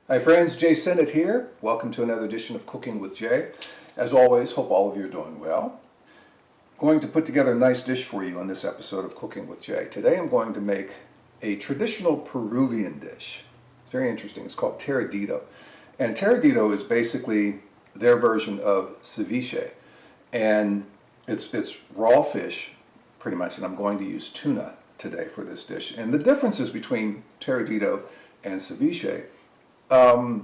Hi friends, Jay Sennett here. Welcome to another edition of Cooking with Jay. As always, hope all of you are doing well. I'm going to put together a nice dish for you on this episode of Cooking with Jay. Today I'm going to make a traditional Peruvian dish. It's very interesting. It's called Tiradito. And Tiradito is basically their version of ceviche. And it's raw fish, pretty much, and I'm going to use tuna today for this dish. And the differences between Tiradito and ceviche, the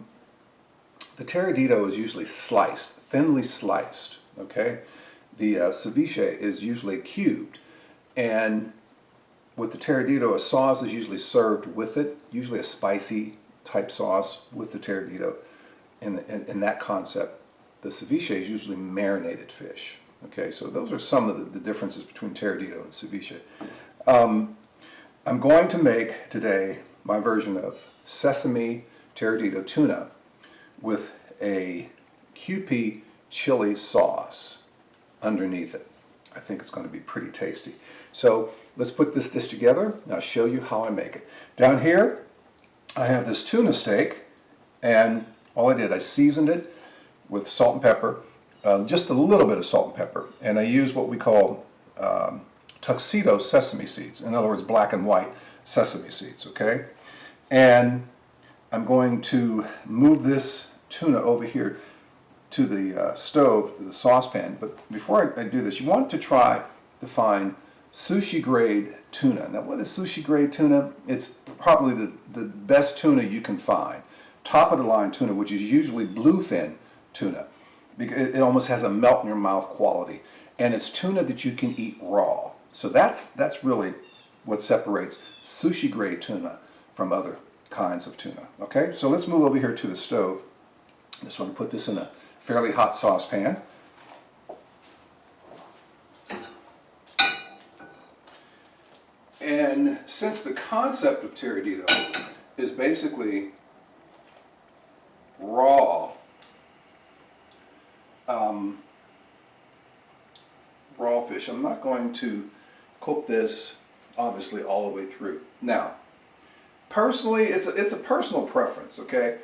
Tiradito is usually sliced, thinly sliced, okay? The ceviche is usually cubed, and with the Tiradito, a sauce is usually served with it, usually a spicy type sauce with the Tiradito. In that concept, the ceviche is usually marinated fish, okay? So those are some of the differences between Tiradito and ceviche. I'm going to make today my version of Sesame Tiradito tuna with a Kewpie chili sauce underneath it. I think it's going to be pretty tasty. So let's put this dish together and I'll show you how I make it. Down here I have this tuna steak, and all I did, I seasoned it with salt and pepper, just a little bit of salt and pepper, and I used what we call tuxedo sesame seeds, in other words black and white sesame seeds, okay? And I'm going to move this tuna over here to the stove, to the saucepan. But before I do this, you want to try to find sushi grade tuna. Now, what is sushi grade tuna? It's probably the best tuna you can find. Top of the line tuna, which is usually bluefin tuna. It almost has a melt in your mouth quality. And it's tuna that you can eat raw. So that's really what separates sushi grade tuna from other kinds of tuna. Okay, so let's move over here to the stove. Just want to put this in a fairly hot saucepan. And since the concept of Tiradito is basically raw fish, I'm not going to cook this obviously all the way through. Now, personally, it's a personal preference, okay?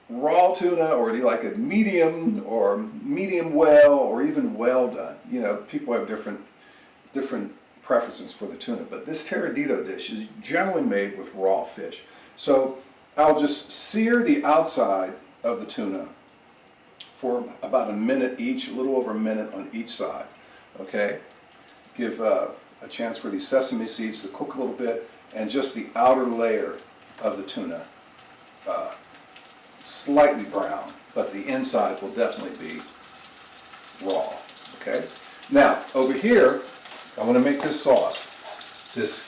Raw tuna, or do you like it medium or medium well or even well done? You know, people have different preferences for the tuna, but this Tiradito dish is generally made with raw fish. So I'll just sear the outside of the tuna for about a minute each, a little over a minute on each side, okay? Give a chance for these sesame seeds to cook a little bit, and just the outer layer of the tuna slightly brown, but the inside will definitely be raw, okay? Now, over here, I want to make this sauce, this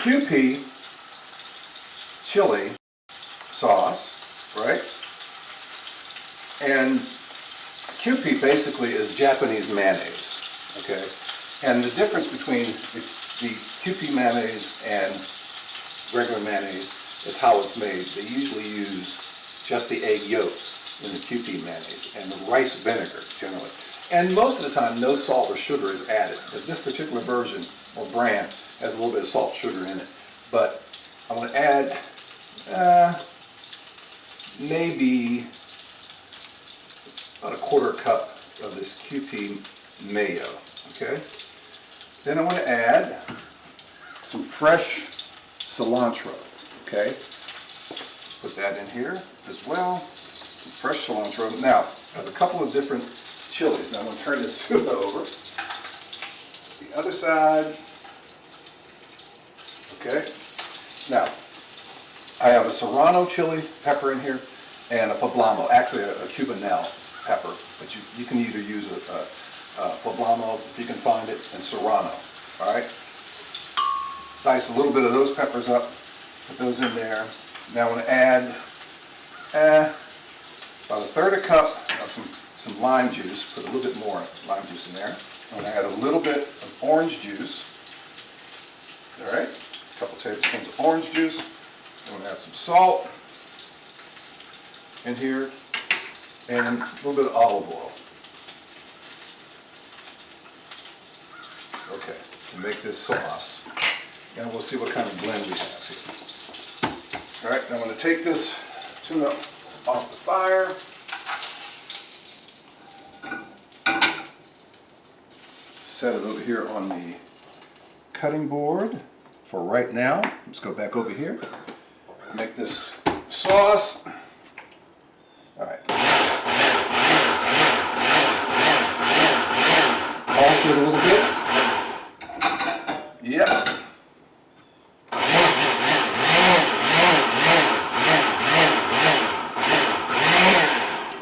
Kewpie chili sauce, right? And Kewpie basically is Japanese mayonnaise, okay? And the difference between the Kewpie mayonnaise and regular mayonnaise is how it's made. They usually use just the egg yolks in the Kewpie mayonnaise and the rice vinegar generally. And most of the time no salt or sugar is added, but this particular version or brand has a little bit of salt and sugar in it. But I'm going to add maybe about a quarter cup of this Kewpie mayo, okay? Then I want to add some fresh cilantro, okay? Put that in here as well, some fresh cilantro. Now, I have a couple of different chilies. Now I'm going to turn this tuna over. The other side, okay? Now, I have a serrano chili pepper in here and a poblano, actually a cubanelle pepper, but you can either use a poblano if you can find it, and serrano, all right? Dice a little bit of those peppers up, put those in there. Now I want to add about a third a cup of some lime juice, put a little bit more lime juice in there. I'm going to add a little bit of orange juice, all right? A couple tablespoons of orange juice. I'm going to add some salt in here and a little bit of olive oil. Okay, to make this sauce. And we'll see what kind of blend we have here. All right, I'm going to take this tuna off the fire. Set it over here on the cutting board for right now. Let's go back over here. Make this sauce. All right. Pulse it a little bit. Yep.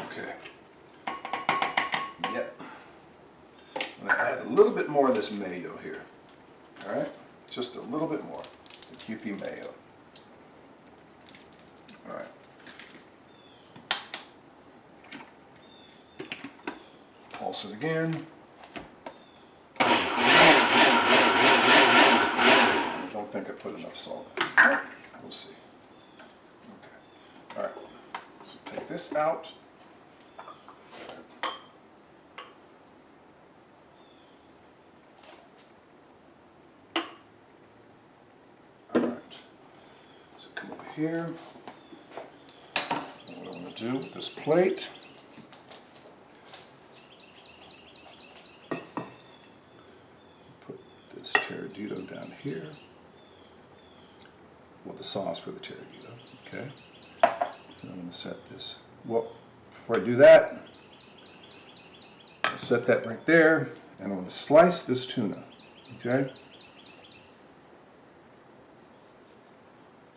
Okay. Yep. I'm going to add a little bit more of this mayo here. All right? Just a little bit more. The Kewpie mayo. All right. Pulse it again. I don't think I put enough salt in. We'll see. Okay. All right. So take this out. All right. So come over here. And what I'm going to do with this plate. This Tiradito down here. Well, the sauce for the Tiradito, okay? And I'm going to set this. Well, before I do that, I'll set that right there, and I'm going to slice this tuna, okay?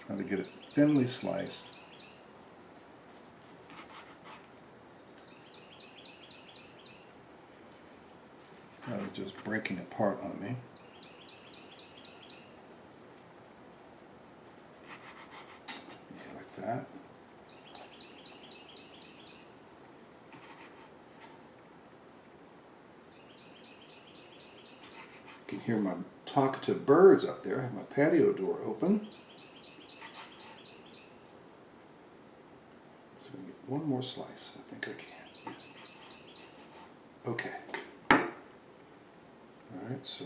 Trying to get it thinly sliced. Now it's just breaking apart on me. That. You can hear my talkative birds out there. I have my patio door open. So we get one more slice. I think I can. Okay. All right, so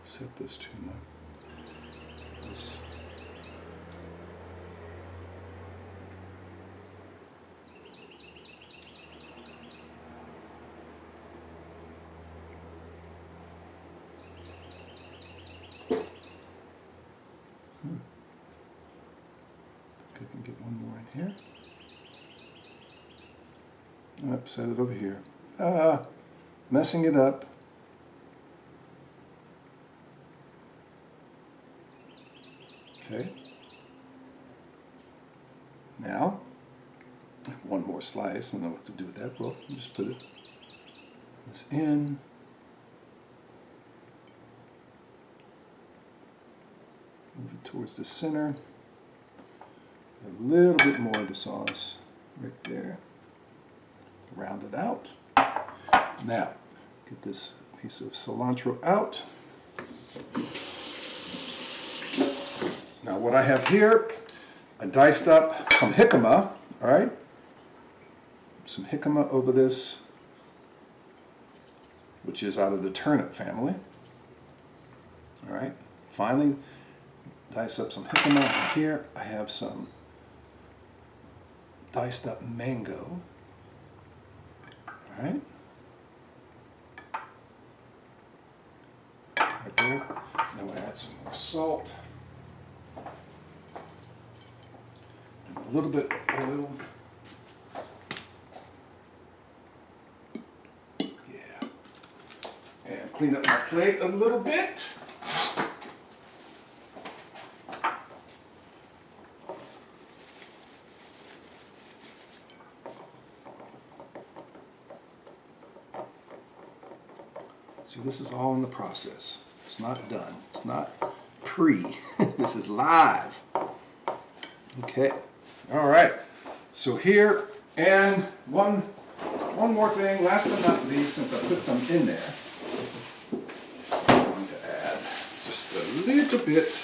set this tuna. This. Think I can get one more in here. Yep, set it over here. Messing it up. Okay. Now, one more slice, and I don't know what to do with that. Well, just put this in. Move it towards the center. A little bit more of the sauce right there. Round it out. Now, get this piece of cilantro out. Now what I have here, I diced up some jicama, all right? Some jicama over this, which is out of the turnip family. All right, finally dice up some jicama, and here I have some diced up mango. All right. Right there. Now I add some more salt. And a little bit of oil. Yeah. And clean up my plate a little bit. See, this is all in the process. It's not done. It's not pre. This is live. Okay. All right. So here, and one more thing, last but not least, since I put some in there, I'm going to add just a little bit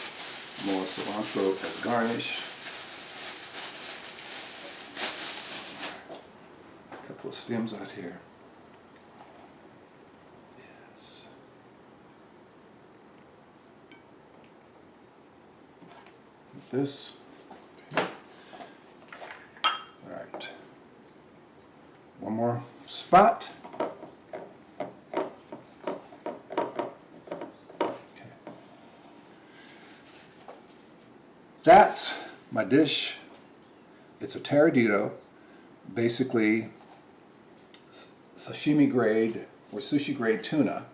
more cilantro as garnish. A couple of stems out here. Yes. With this. Okay. All right. One more spot. That's my dish. It's a Tiradito, basically sashimi grade or sushi grade tuna,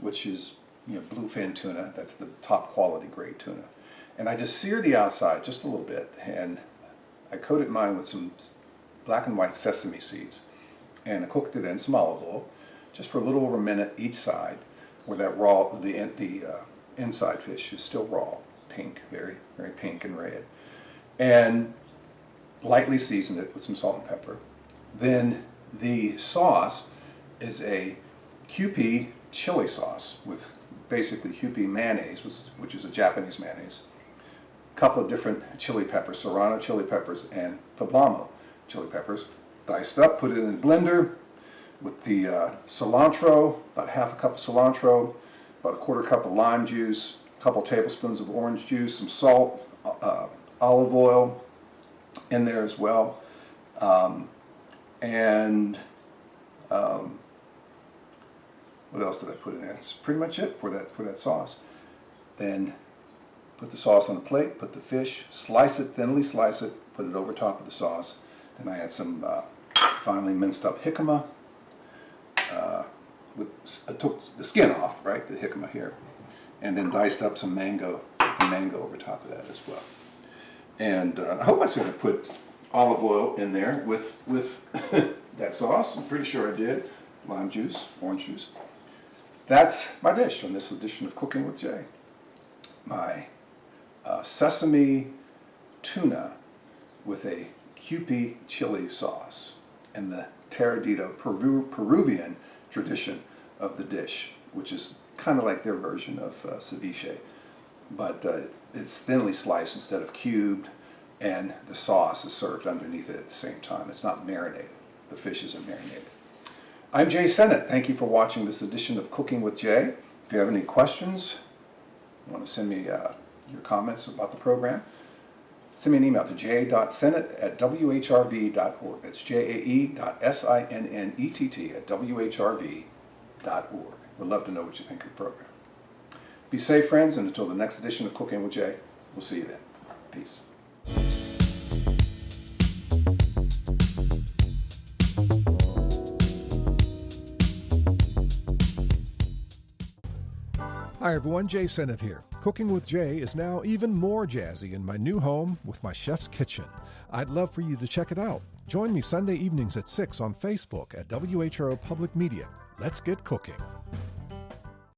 which is bluefin tuna. That's the top quality grade tuna. And I just sear the outside just a little bit, and I coated mine with some black and white sesame seeds, and I cooked it in some olive oil, just for a little over a minute each side, where that raw, the inside fish is still raw. Pink, very, very pink and red, and lightly seasoned it with some salt and pepper. Then the sauce is a Kewpie Chili Sauce with basically Kewpie mayonnaise, which is a Japanese mayonnaise. A couple of different chili peppers, serrano chili peppers and poblano chili peppers, diced up, put it in a blender with the cilantro, about half a cup of cilantro, about a quarter cup of lime juice, couple tablespoons of orange juice, some salt, olive oil in there as well, and what else did I put in there? That's pretty much it for that sauce. Then put the sauce on a plate, put the fish, slice it, thinly slice it, put it over top of the sauce. Then I add some finely minced up jicama. I took the skin off, right, the jicama here. And then diced up some mango, the mango over top of that as well. And I hope I sort of put olive oil in there with that sauce. I'm pretty sure I did. Lime juice, orange juice. That's my dish on this edition of Cooking with Jay. My sesame tuna with a Kewpie chili sauce and the Tiradito Peruvian tradition of the dish, which is kind of like their version of ceviche, but it's thinly sliced instead of cubed, and the sauce is served underneath it at the same time. It's not marinated. The fish isn't marinated. I'm Jay Sennett. Thank you for watching this edition of Cooking with Jay. If you have any questions, you want to send me your comments about the program, send me an email to j.sennett@whrv.org. That's jae.sinnett@whrv.org. We'd love to know what you think of the program. Be safe, friends, and until the next edition of Cooking with Jay, we'll see you then. Peace. Hi everyone, Jay Sennett here. Cooking with Jay is now even more jazzy in my new home with my chef's kitchen. I'd love for you to check it out. Join me Sunday evenings at 6 on Facebook at WHRO Public Media. Let's get cooking.